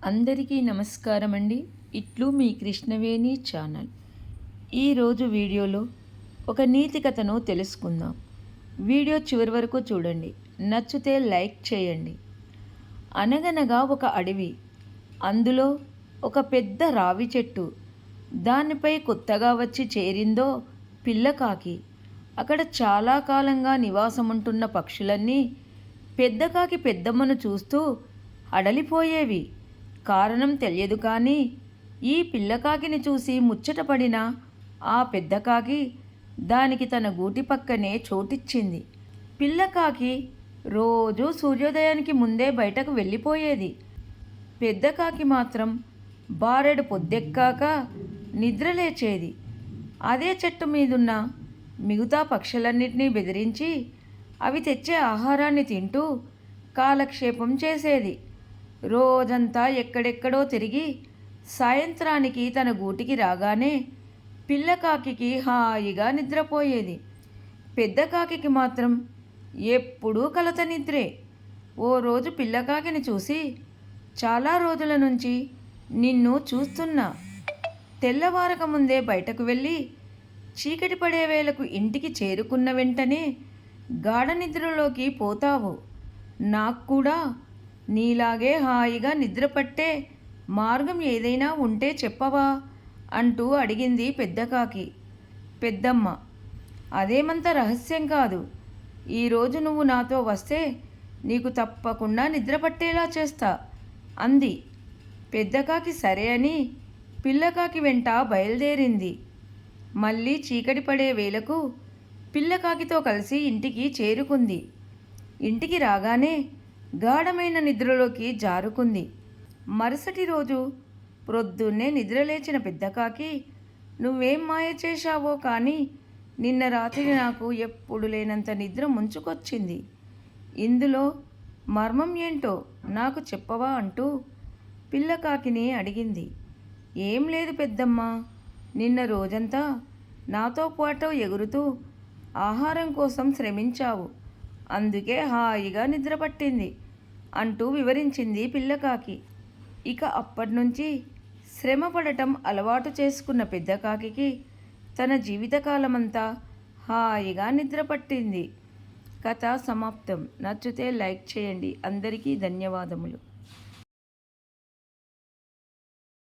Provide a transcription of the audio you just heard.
అందరికీ నమస్కారం అండి. ఇట్లు మీ కృష్ణవేణి ఛానల్. ఈరోజు వీడియోలో ఒక నీతి కథను తెలుసుకుందాం. వీడియో చివరి వరకు చూడండి. నచ్చితే లైక్ చేయండి. అనగనగా ఒక అడవి. అందులో ఒక పెద్ద రావి చెట్టు. దానిపై కొత్తగా వచ్చి చేరిందో పిల్లకాకి. అక్కడ చాలా కాలంగా నివాసముంటున్న పక్షులన్నీ పెద్దకాకి పెద్దమ్మను చూస్తూ అడలిపోయేవి. కారణం తెలియదు కానీ ఈ పిల్లకాకిని చూసి ముచ్చటపడిన ఆ పెద్దకాకి దానికి తన గూటి పక్కనే చోటిచ్చింది. పిల్లకాకి రోజూ సూర్యోదయానికి ముందే బయటకు వెళ్ళిపోయేది. పెద్దకాకి మాత్రం బారెడు పొద్దెక్కాక నిద్రలేచేది. అదే చెట్టు మీదున్న మిగతా పక్షులన్నిటినీ బెదిరించి అవి తెచ్చే ఆహారాన్ని తింటూ కాలక్షేపం చేసేది. రోజంతా ఎక్కడెక్కడో తిరిగి సాయంత్రానికి తన గూటికి రాగానే పిల్లకాకి హాయిగా నిద్రపోయేది. పెద్దకాకి మాత్రం ఎప్పుడూ కలత నిద్రే. ఓ రోజు పిల్లకాకిని చూసి, చాలా రోజుల నుంచి నిన్ను చూస్తున్నా. తెల్లవారక ముందే బయటకు వెళ్ళి చీకటి పడే వేళకు ఇంటికి చేరుకున్న వెంటనే గాఢ నిద్రలోకి పోతావు. నాకు కూడా నీలాగే హాయిగా నిద్రపట్టే మార్గం ఏదైనా ఉంటే చెప్పవా అంటూ అడిగింది పెద్దకాకి. పెద్దమ్మ, అదేమంత రహస్యం కాదు. ఈరోజు నువ్వు నాతో వస్తే నీకు తప్పకుండా నిద్రపట్టేలా చేస్తా అంది. పెద్దకాకి సరే అని పిల్లకాకి వెంట బయలుదేరింది. మళ్ళీ చీకటి పడే వేళకు పిల్లకాకితో కలిసి ఇంటికి చేరుకుంది. ఇంటికి రాగానే గాఢమైన నిద్రలోకి జారుకుంది. మరుసటి రోజు ప్రొద్దున్నే నిద్రలేచిన పెద్దకాకి, నువ్వేం మాయ చేశావో కానీ నిన్న రాత్రి నాకు ఎప్పుడు లేనంత నిద్ర ముంచుకొచ్చింది. ఇందులో మర్మం ఏంటో నాకు చెప్పవా అంటూ పిల్లకాకిని అడిగింది. ఏం లేదు పెద్దమ్మ, నిన్న రోజంతా నాతో పాటు ఎగురుతూ ఆహారం కోసం శ్రమించావు. అందుకే హాయిగా నిద్రపట్టింది అంటూ వివరించింది పిల్లకాకి. ఇక అప్పటినుంచి శ్రమ పడటం అలవాటు చేసుకున్న పెద్దకాకి తన జీవితకాలమంతా హాయిగా నిద్రపట్టింది. కథ సమాప్తం. నచ్చితే లైక్ చేయండి. అందరికీ ధన్యవాదములు.